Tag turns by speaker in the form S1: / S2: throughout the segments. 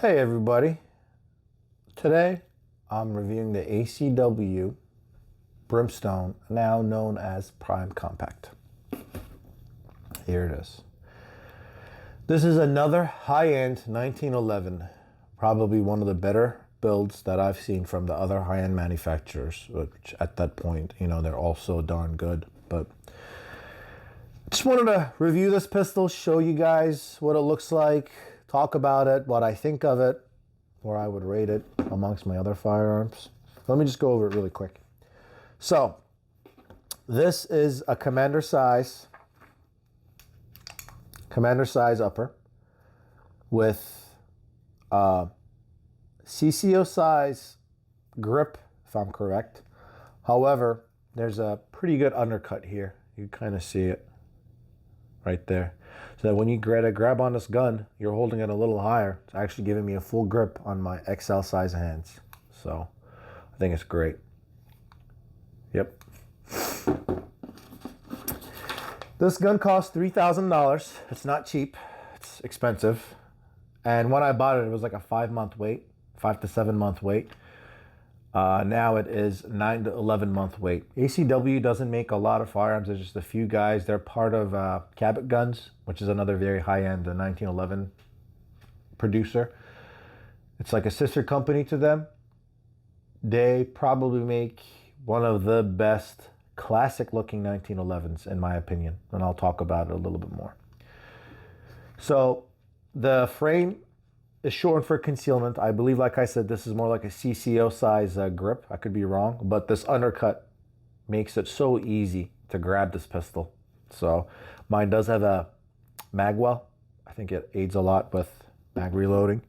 S1: Hey everybody, today I'm reviewing the ACW Brimstone, now known as Prime Compact. Here it is. This is another high-end 1911, probably one of the better builds that I've seen from the other high-end manufacturers, which at that point, they're all so darn good. But just wanted to review this pistol, show you guys what it looks like, talk about it, what I think of it, where I would rate it amongst my other firearms. Let me just go over it really quick. So, this is a commander size upper with CCO size grip, if I'm correct. However, there's a pretty good undercut here. You kind of see it right there. So that when you grab on this gun, you're holding it a little higher. It's actually giving me a full grip on my XL size hands. So I think it's great. Yep. This gun costs $3,000. It's not cheap. It's expensive. And when I bought it was like a 5 to 7 month wait. Now it is 9 to 11 month wait. ACW doesn't make a lot of firearms. There's just a few guys. They're part of Cabot Guns, which is another very high-end 1911 producer. It's like a sister company to them. They probably make one of the best classic-looking 1911s, in my opinion. And I'll talk about it a little bit more. So the frame is shortened for concealment. I believe, like I said, this is more like a CCO size grip. I could be wrong, but this undercut makes it so easy to grab this pistol. So mine does have a mag well. I think it aids a lot with mag reloading.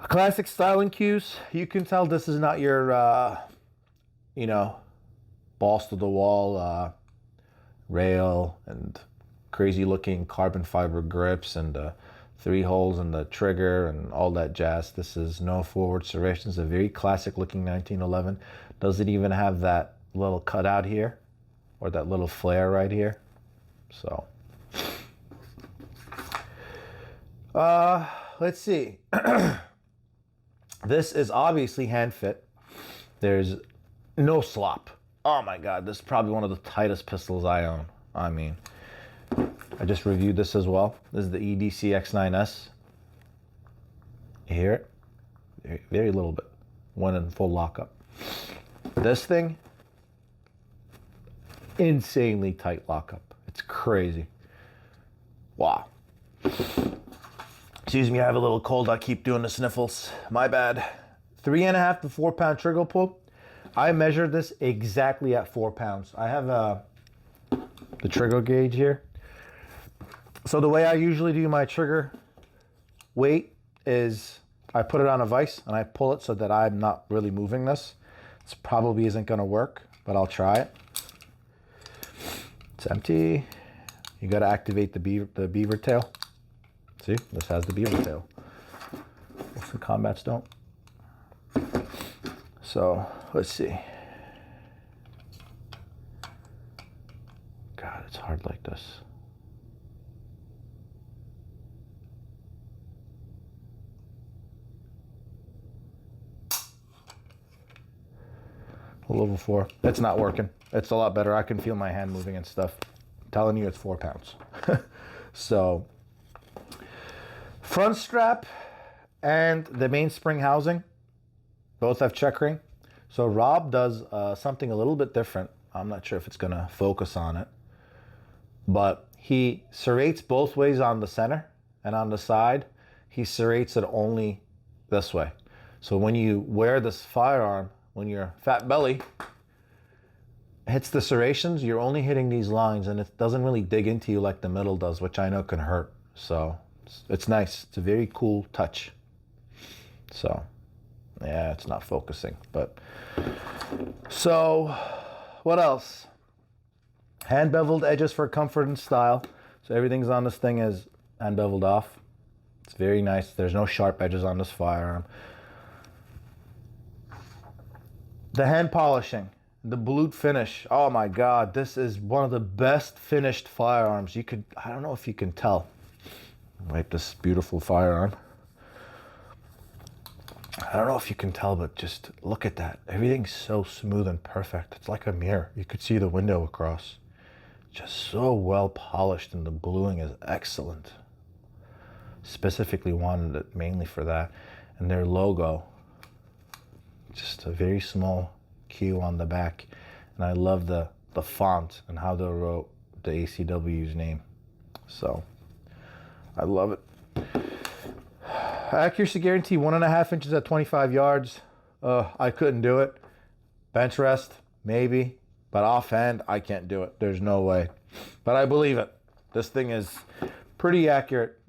S1: Classic styling cues. You can tell this is not your, balls to the wall rail and crazy looking carbon fiber grips and 3 holes in the trigger and all that jazz. This is no forward serrations. A very classic looking 1911. Does it even have that little cutout here or that little flare right here? So let's see. This is obviously hand fit. There's no slop. Oh my god, this is probably one of the tightest pistols I own. I mean, I just reviewed this as well. This is the EDC X9S. You hear it? Very little bit. One in full lockup. This thing, insanely tight lockup. It's crazy. Wow. Excuse me, I have a little cold. I keep doing the sniffles. My bad. 3.5 to 4 pound trigger pull. I measured this exactly at 4 pounds. I have the trigger gauge here. So the way I usually do my trigger weight is I put it on a vise and I pull it so that I'm not really moving this. This probably isn't going to work, but I'll try it. It's empty. You got to activate the beaver tail. See, this has the beaver tail. Most of the combats don't. So let's see. God, it's hard like this. Level 4. It's not working. It's a lot better. I can feel my hand moving and stuff. I'm telling you, it's 4 pounds. So, front strap and the mainspring housing both have check ring. So Rob does something a little bit different. I'm not sure if it's going to focus on it, but he serrates both ways on the center, and on the side he serrates it only this way. So when you wear this firearm, when your fat belly hits the serrations, you're only hitting these lines and it doesn't really dig into you like the middle does, which I know can hurt. So it's nice. It's a very cool touch. So yeah, it's not focusing, but so what else? Hand beveled edges for comfort and style. So everything's on this thing is hand beveled off. It's very nice. There's no sharp edges on this firearm. The hand polishing, the blued finish. Oh my God, this is one of the best finished firearms. I don't know if you can tell. Wipe this beautiful firearm. don't know if you can tell, but just look at that. Everything's so smooth and perfect. It's like a mirror. You could see the window across. Just so well polished, and the bluing is excellent. Specifically wanted it mainly for that. And their logo, just a very small Q on the back. And I love the font and how they wrote the ACW's name. So I love it. Accuracy guarantee 1.5 inches at 25 yards. I couldn't do it. Bench rest, maybe. But offhand, I can't do it. There's no way. But I believe it. This thing is pretty accurate.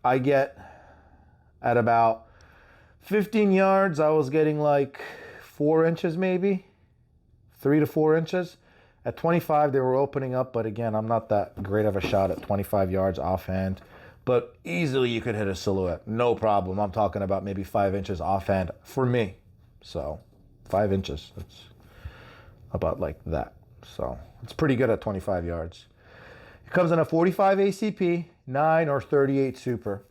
S1: I get at about 15 yards, I was getting like 4 inches maybe. 3 to 4 inches. At 25, they were opening up. But again, I'm not that great of a shot at 25 yards offhand. But easily you could hit a silhouette. No problem. I'm talking about maybe 5 inches offhand for me. So 5 inches. It's about like that. So it's pretty good at 25 yards. It comes in a 45 ACP, 9 or 38 Super.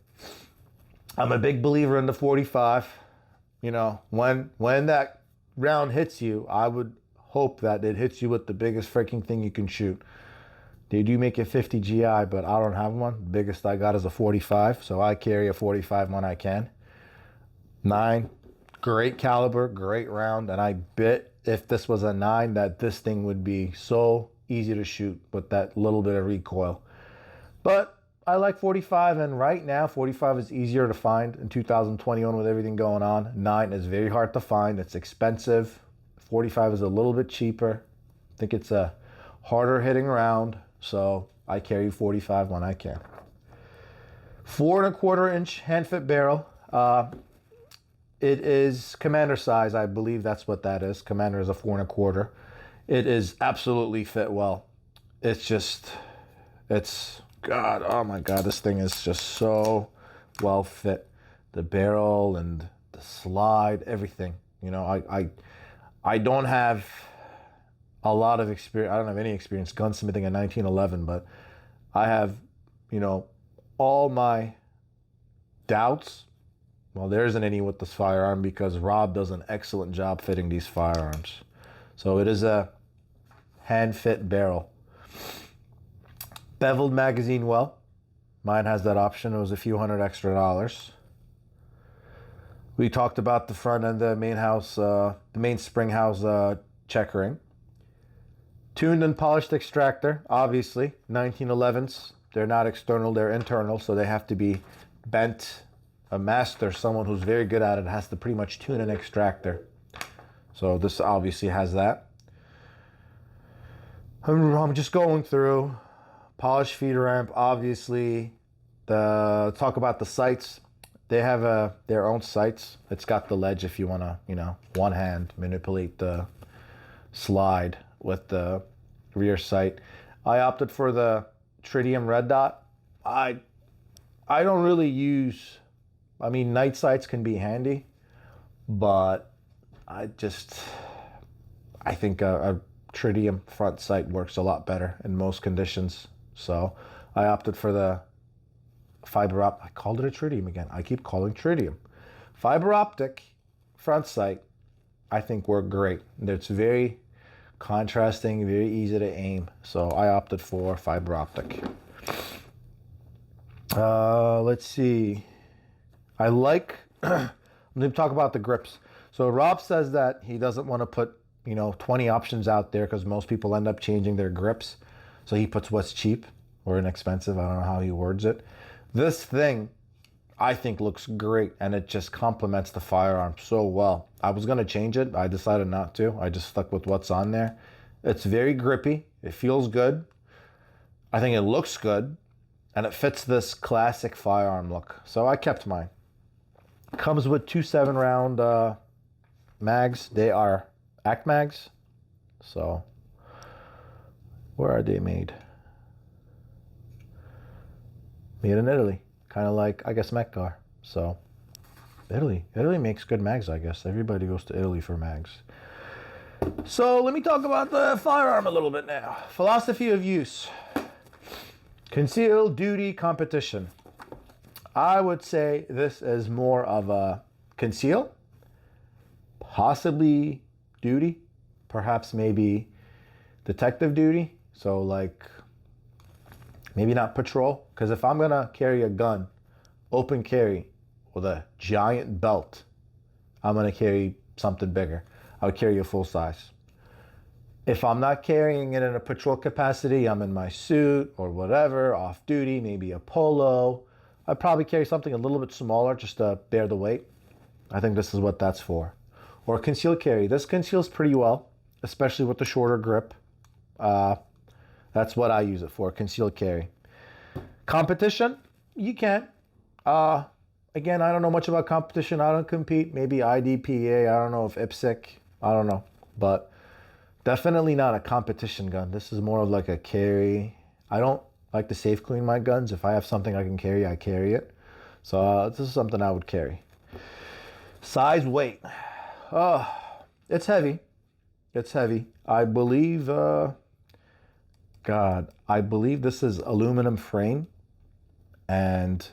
S1: I'm a big believer in the 45. You know, when that round hits you, I would hope that it hits you with the biggest freaking thing you can shoot. They do make a 50 GI, but I don't have one. The biggest I got is a 45, so I carry a 45 when I can. 9, great caliber, great round, and I bet if this was a 9 that this thing would be so easy to shoot with that little bit of recoil. But I like 45, and right now 45 is easier to find in 2021 with everything going on. 9 is very hard to find. It's expensive. 45 is a little bit cheaper. I think it's a harder hitting round. So I carry 45 when I can. 4.25 inch hand fit barrel. It is commander size. I believe that's what that is. Commander is a 4.25. It is absolutely fit well. God, oh my God, this thing is just so well fit. The barrel and the slide, everything. You know, I don't have a lot of experience. I don't have any experience gunsmithing in 1911, but I have, you know, all my doubts. Well, there isn't any with this firearm because Rob does an excellent job fitting these firearms. So it is a hand fit barrel. Beveled magazine well. Mine has that option. It was a few $100 extra. We talked about the front end, the main house, the main spring house checkering. Tuned and polished extractor, obviously. 1911s. They're not external, they're internal, so they have to be bent. A master, someone who's very good at it, has to pretty much tune an extractor. So this obviously has that. I'm just going through. Polished feeder ramp, obviously. Talk about the sights. They have their own sights. It's got the ledge if you want to, you know, one hand manipulate the slide with the rear sight. I opted for the tritium red dot. I don't really use, I mean, night sights can be handy, but I think a tritium front sight works a lot better in most conditions. So I opted for the fiber optic. I called it a tritium again. I keep calling tritium. Fiber optic front sight, I think work great. It's very contrasting, very easy to aim. So I opted for fiber optic. Let's see. I like, I'm going to talk about the grips. So Rob says that he doesn't want to put, 20 options out there because most people end up changing their grips. So he puts what's cheap or inexpensive. I don't know how he words it. This thing, I think, looks great, and it just complements the firearm so well. I was going to change it. I decided not to. I just stuck with what's on there. It's very grippy. It feels good. I think it looks good, and it fits this classic firearm look. So I kept mine. Comes with 2 7-round mags. They are ACT mags. So where are they made? Made in Italy. Kind of like, I guess, Mekgar. So Italy makes good mags, I guess. Everybody goes to Italy for mags. So let me talk about the firearm a little bit now. Philosophy of use. Concealed duty competition. I would say this is more of a conceal possibly duty, perhaps maybe detective duty. So like maybe not patrol, because if I'm gonna carry a gun, open carry with a giant belt, I'm gonna carry something bigger. I would carry a full size. If I'm not carrying it in a patrol capacity, I'm in my suit or whatever, off duty, maybe a polo, I'd probably carry something a little bit smaller just to bear the weight. I think this is what that's for. Or concealed carry. This conceals pretty well, especially with the shorter grip. That's what I use it for, concealed carry. Competition, you can. Again, I don't know much about competition. I don't compete. Maybe IDPA. I don't know if IPSC. I don't know. But definitely not a competition gun. This is more of like a carry. I don't like to safe clean my guns. If I have something I can carry, I carry it. So this is something I would carry. Size, weight. It's heavy. It's heavy. I believe, I believe this is aluminum frame and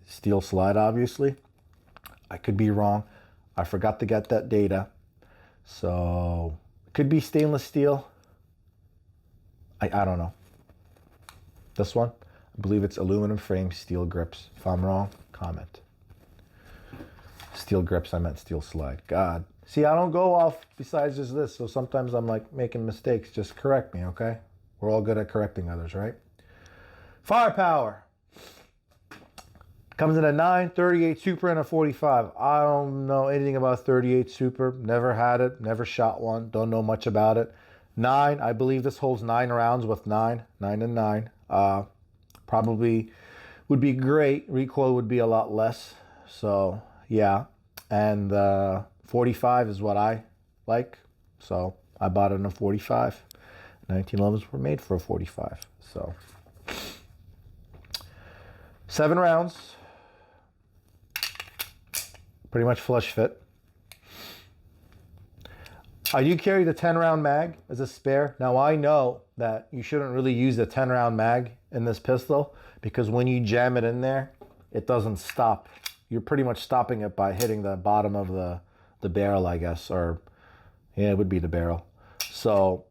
S1: steel slide, obviously. I could be wrong. I forgot to get that data. So it could be stainless steel. I don't know. This one, I believe it's aluminum frame, steel grips. If I'm wrong, comment. Steel grips, I meant steel slide. God. See, I don't go off besides just this, so sometimes I'm like making mistakes. Just correct me, okay? We're all good at correcting others, right? Firepower. Comes in a 9, 38 Super, and a 45. I don't know anything about 38 Super. Never had it. Never shot one. Don't know much about it. 9, I believe this holds 9 rounds with 9 and 9. Probably would be great. Recoil would be a lot less. So, yeah. And 45 is what I like. So, I bought it in a 45. 1911s were made for a 45. So, 7 rounds. Pretty much flush fit. I do carry the 10-round mag as a spare. Now, I know that you shouldn't really use the 10-round mag in this pistol because when you jam it in there, it doesn't stop. You're pretty much stopping it by hitting the bottom of the barrel, I guess, or yeah, it would be the barrel. So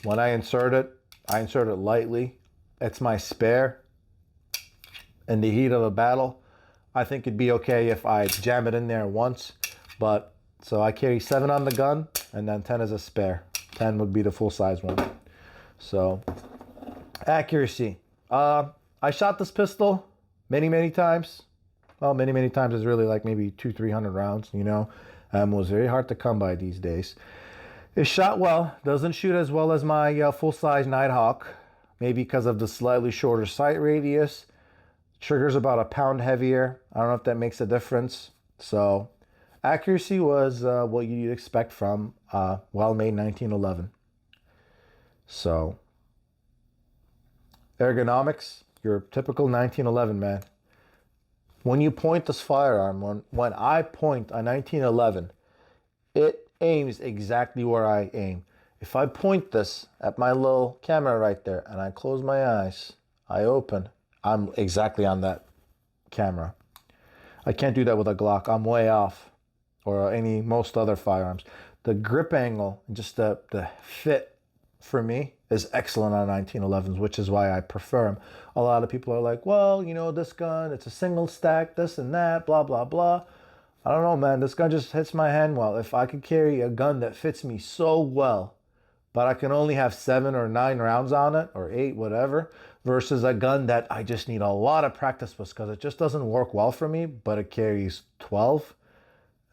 S1: when I insert it lightly. It's my spare. In the heat of a battle, I think it'd be okay if I jam it in there once, but so I carry 7 on the gun and then 10 as a spare. 10 would be the full size one. So accuracy. I shot this pistol many times. Well, many times is really like maybe 200-300 rounds, you know. It was very hard to come by these days. It shot well. Doesn't shoot as well as my full-size Nighthawk. Maybe because of the slightly shorter sight radius. Trigger's about a pound heavier. I don't know if that makes a difference. So accuracy was what you'd expect from well-made 1911. So ergonomics, your typical 1911, man. When you point this firearm, when I point a 1911, it aims exactly where I aim. If I point this at my little camera right there and I close my eyes, I open, I'm exactly on that camera. I can't do that with a Glock. I'm way off, or most other firearms. The grip angle, just the fit for me is excellent on 1911s, which is why I prefer them. A lot of people are like, well, you know, this gun, it's a single stack, this and that, blah, blah, blah. I don't know, man. This gun just hits my hand well. If I could carry a gun that fits me so well, but I can only have 7 or 9 rounds on it, or 8, whatever, versus a gun that I just need a lot of practice with because it just doesn't work well for me, but it carries 12,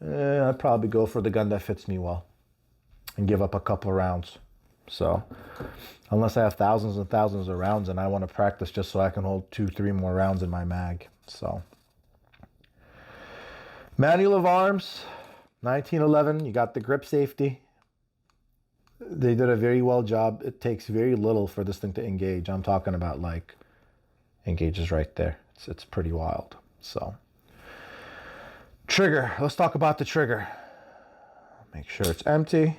S1: I'd probably go for the gun that fits me well and give up a couple rounds. So unless I have thousands and thousands of rounds and I want to practice just so I can hold 2-3 more rounds in my mag. So manual of arms, 1911, you got the grip safety. They did a very well job. It takes very little for this thing to engage. I'm talking about like engages right there. It's pretty wild. So trigger, let's talk about the trigger. Make sure it's empty.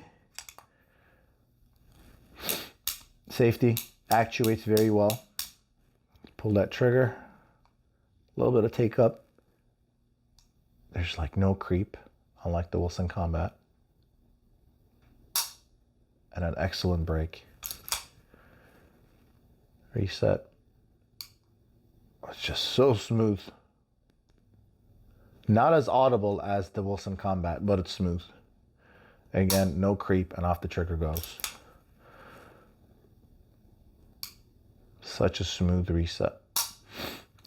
S1: Safety actuates very well. Pull that trigger. A little bit of take up. There's like no creep, unlike the Wilson Combat. and an excellent brake. Reset. It's just so smooth. Not as audible as the Wilson Combat, but it's smooth. Again, no creep, and off the trigger goes. Such a smooth reset.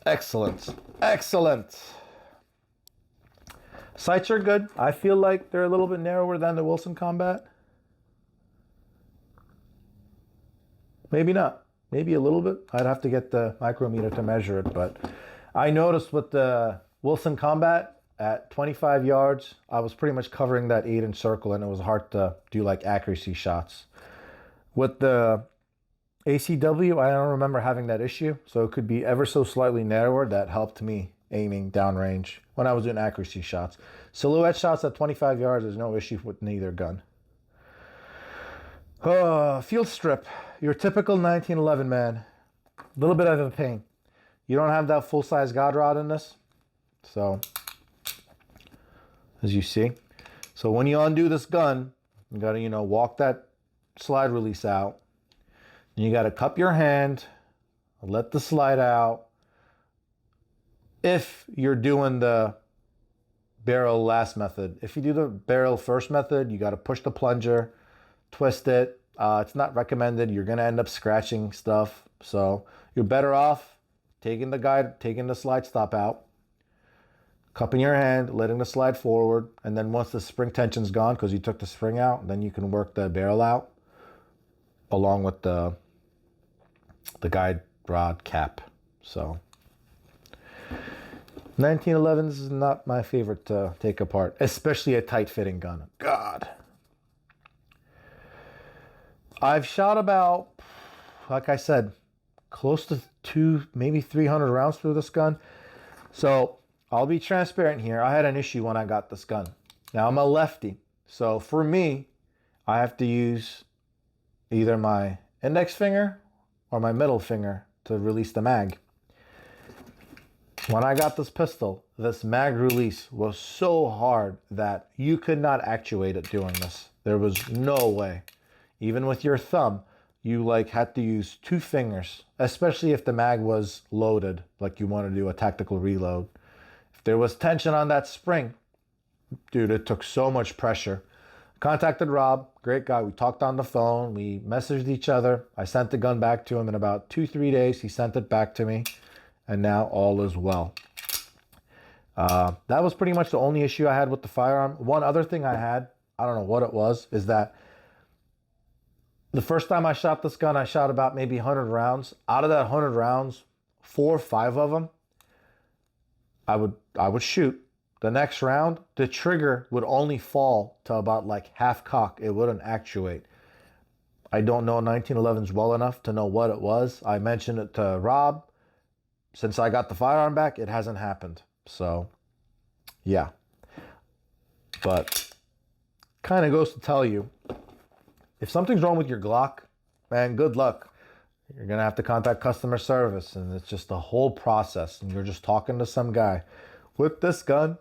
S1: Excellent. Excellent. Sights are good. I feel like they're a little bit narrower than the Wilson Combat. Maybe not. Maybe a little bit. I'd have to get the micrometer to measure it, but I noticed with the Wilson Combat at 25 yards, I was pretty much covering that 8-inch circle, and it was hard to do like accuracy shots. With the ACW, I don't remember having that issue, so it could be ever so slightly narrower. That helped me aiming downrange when I was doing accuracy shots. Silhouette shots at 25 yards, there's no issue with neither gun. Field strip, your typical 1911 man. A little bit of a pain. You don't have that full-size God rod in this, so as you see. So when you undo this gun, you gotta, you know, walk that slide release out. You gotta cup your hand, let the slide out. If you're doing the barrel last method, if you do the barrel first method, you gotta push the plunger, twist it. It's not recommended. You're gonna end up scratching stuff. So you're better off taking the slide stop out, cupping your hand, letting the slide forward, and then once the spring tension's gone, because you took the spring out, then you can work the barrel out along with the guide rod cap. So 1911s is not my favorite to take apart, especially a tight fitting gun. God. I've shot about, like I said, close to 200, maybe 300 rounds through this gun. So I'll be transparent here. I had an issue when I got this gun. Now I'm a lefty. So for me, I have to use either my index finger or my middle finger to release the mag. When I got this pistol, this mag release was so hard that you could not actuate it doing this. There was no way. Even with your thumb, you like had to use 2 fingers, especially if the mag was loaded, like you want to do a tactical reload. If there was tension on that spring, dude, it took so much pressure. Contacted Rob, great guy. We talked on the phone. We messaged each other. I sent the gun back to him in about 2-3 days. He sent it back to me, and now all is well. That was pretty much the only issue I had with the firearm. One other thing I had, I don't know what it was, is that the first time I shot this gun, I shot about maybe 100 rounds. Out of that 100 rounds, 4 or 5 of them, I would shoot. The next round, the trigger would only fall to about like half cock. It wouldn't actuate. I don't know 1911s well enough to know what it was. I mentioned it to Rob. Since I got the firearm back, it hasn't happened. So, yeah. But kind of goes to tell you, if something's wrong with your Glock, man, good luck. You're going to have to contact customer service, and it's just a whole process, and you're just talking to some guy. With this gun,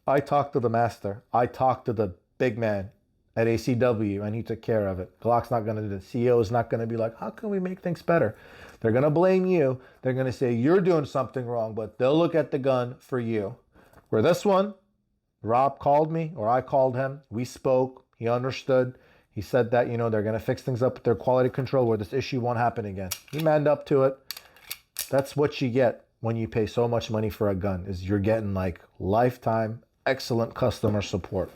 S1: I talked to the master. I talked to the big man at ACW, and he took care of it. Glock's not going to do it. The CEO is not going to be like, how can we make things better? They're going to blame you. They're going to say you're doing something wrong, but they'll look at the gun for you. Where this one, Rob called me, or I called him. We spoke. He understood. He said that, you know, they're going to fix things up with their quality control where this issue won't happen again. He manned up to it. That's what you get when you pay so much money for a gun, is you're getting like lifetime excellent customer support.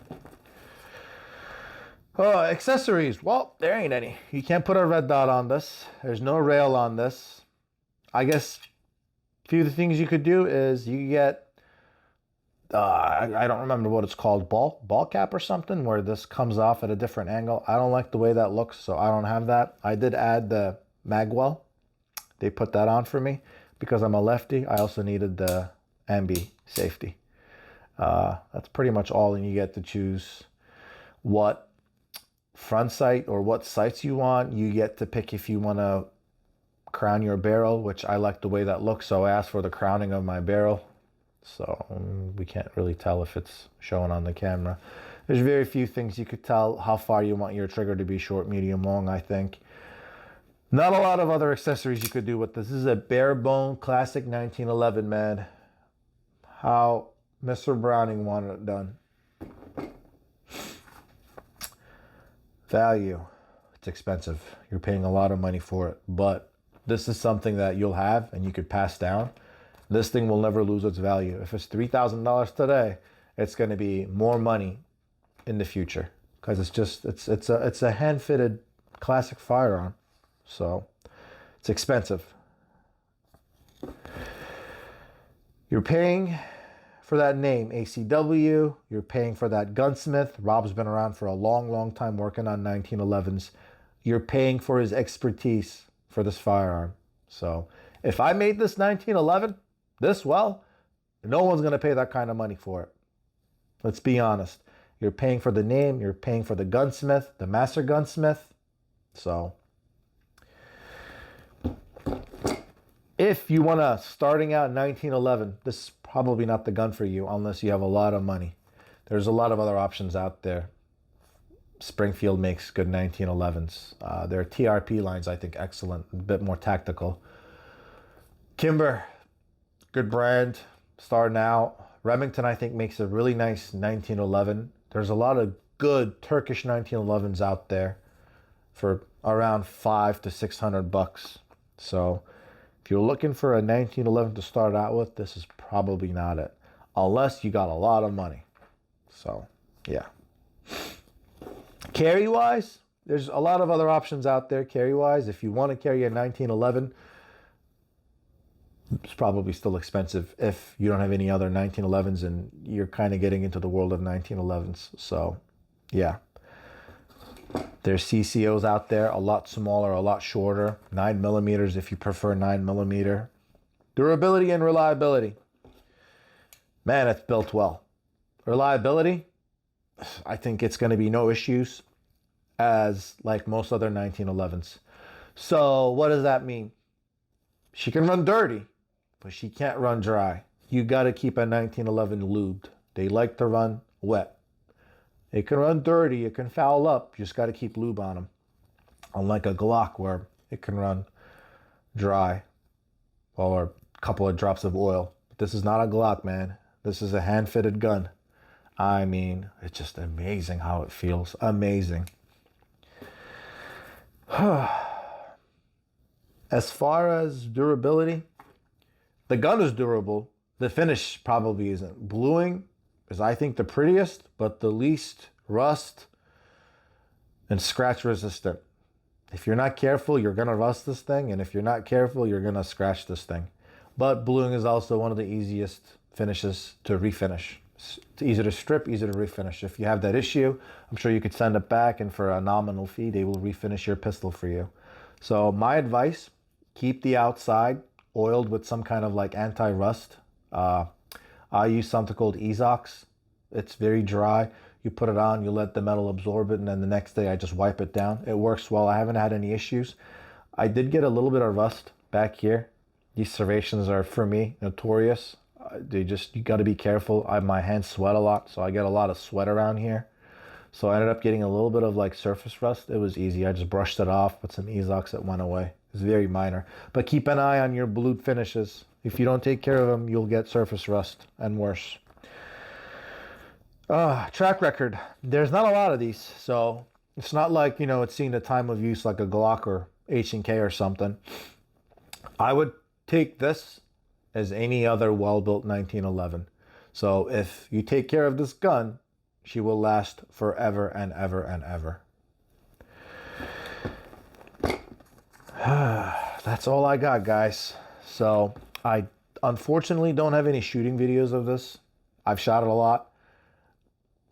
S1: Accessories. Well, there ain't any. You can't put a red dot on this. There's no rail on this. I guess a few of the things you could do is you get, I don't remember what it's called, ball cap or something, where this comes off at a different angle. I don't like the way that looks, so I don't have that. I did add the magwell. They put that on for me because I'm a lefty. I also needed the ambi safety. That's pretty much all, and you get to choose what front sight or what sights you want. You get to pick if you want to crown your barrel, which I like the way that looks, so I asked for the crowning of my barrel. So we can't really tell if it's showing on the camera. There's very few things you could tell how far you want your trigger to be, short, medium, long, I think. Not a lot of other accessories you could do with this. This is a bare bone classic 1911, man. How Mr. Browning wanted it done. Value. It's expensive. You're paying a lot of money for it, but this is something that you'll have and you could pass down. This thing will never lose its value. If it's $3,000 today, it's going to be more money in the future because it's a hand-fitted classic firearm. So it's expensive. You're paying for that name, ACW. You're paying for that gunsmith. Rob's been around for a long, long time working on 1911s. You're paying for his expertise for this firearm. So if I made this 1911 this well, no one's going to pay that kind of money for it. Let's be honest. You're paying for the name. You're paying for the gunsmith, the master gunsmith. So if you want to starting out 1911, this is probably not the gun for you unless you have a lot of money. There's a lot of other options out there. Springfield makes good 1911s. Their TRP lines, I think, excellent, a bit more tactical. Kimber, good brand, starting out. Remington, I think, makes a really nice 1911. There's a lot of good Turkish 1911s out there for around $500 to $600. So if you're looking for a 1911 to start out with, this is probably not it, unless you got a lot of money. So yeah. Carry wise, there's a lot of other options out there. Carry wise, if you want to carry a 1911, it's probably still expensive if you don't have any other 1911s and you're kind of getting into the world of 1911s. So yeah, there's CCOs out there, a lot smaller, a lot shorter, 9mm if you prefer 9mm. Durability and reliability, man, it's built well. Reliability, I think it's going to be no issues as like most other 1911s. So what does that mean? She can run dirty, but she can't run dry. You got to keep a 1911 lubed. They like to run wet. It can run dirty, it can foul up. You just got to keep lube on them. Unlike a Glock where it can run dry or a couple of drops of oil. But this is not a Glock, man. This is a hand-fitted gun. I mean, it's just amazing how it feels. Amazing. As far as durability, the gun is durable. The finish probably isn't. Bluing is, I think, the prettiest, but the least rust and scratch resistant. If you're not careful, you're going to rust this thing. And if you're not careful, you're going to scratch this thing. But bluing is also one of the easiest finishes to refinish. It's easy to strip, easy to refinish. If you have that issue, I'm sure you could send it back, and for a nominal fee, they will refinish your pistol for you. So my advice, keep the outside oiled with some kind of like anti-rust. I use something called Ezox. It's very dry. You put it on, you let the metal absorb it, and then the next day I just wipe it down. It works well. I haven't had any issues. I did get a little bit of rust back here. These serrations are, for me, notorious. You got to be careful. My hands sweat a lot, so I get a lot of sweat around here. So I ended up getting a little bit of like surface rust. It was easy. I just brushed it off with some Ezox. It went away. It's very minor. But keep an eye on your blued finishes. If you don't take care of them, you'll get surface rust and worse. Track record. There's not a lot of these, so it's not like, it's seen a time of use like a Glock or H&K or something. I would take this as any other well-built 1911. So if you take care of this gun, she will last forever and ever and ever. That's all I got, guys. So I unfortunately don't have any shooting videos of this. I've shot it a lot.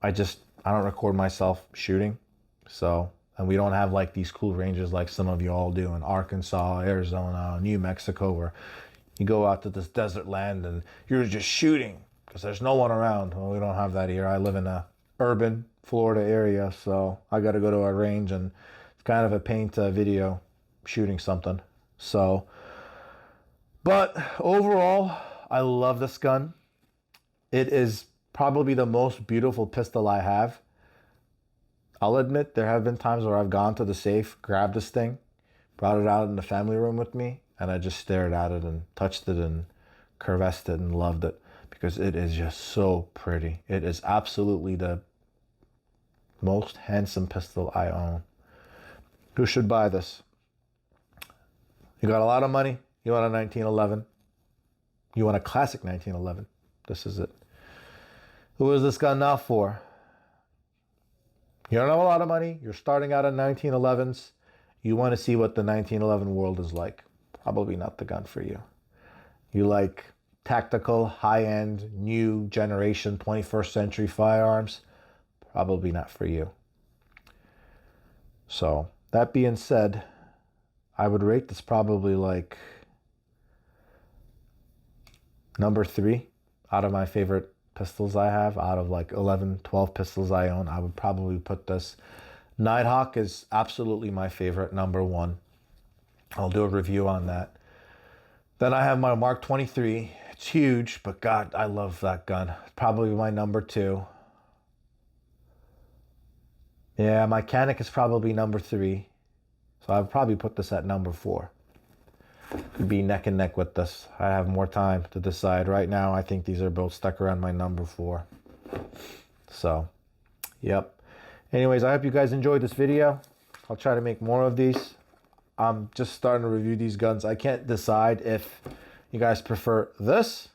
S1: I don't record myself shooting. So, and we don't have like these cool ranges like some of you all do in Arkansas, Arizona, New Mexico, where you go out to this desert land and you're just shooting because there's no one around. Well, we don't have that here. I live in a urban Florida area, so I got to go to a range, and it's kind of a pain to video shooting something. So, but overall, I love this gun. It is probably the most beautiful pistol I have. I'll admit there have been times where I've gone to the safe, grabbed this thing, brought it out in the family room with me, and I just stared at it and touched it and caressed it and loved it because it is just so pretty. It is absolutely the most handsome pistol I own. Who should buy this? You got a lot of money, you want a 1911, you want a classic 1911, this is it. Who is this gun now for? You don't have a lot of money, you're starting out at 1911s, you want to see what the 1911 world is like. Probably not the gun for you. You like tactical, high-end, new generation, 21st century firearms, probably not for you. So, that being said, I would rate this probably like number 3 out of my favorite pistols I have. Out of like 11, 12 pistols I own, I would probably put this. Nighthawk is absolutely my favorite, number 1. I'll do a review on that. Then I have my Mark 23. It's huge, but God, I love that gun. It's probably my number 2. Yeah, my Canic is probably number 3. So I'd probably put this at number 4. Could be neck and neck with this. I have more time to decide. Right now, I think these are both stuck around my number 4. So, yep. Anyways, I hope you guys enjoyed this video. I'll try to make more of these. I'm just starting to review these guns. I can't decide if you guys prefer this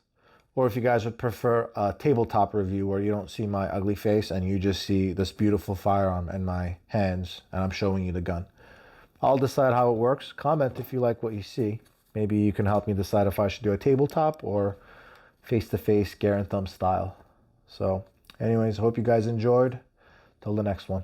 S1: or if you guys would prefer a tabletop review where you don't see my ugly face and you just see this beautiful firearm in my hands and I'm showing you the gun. I'll decide how it works. Comment if you like what you see. Maybe you can help me decide if I should do a tabletop or face-to-face, Gare and Thumb style. So anyways, I hope you guys enjoyed. Till the next one.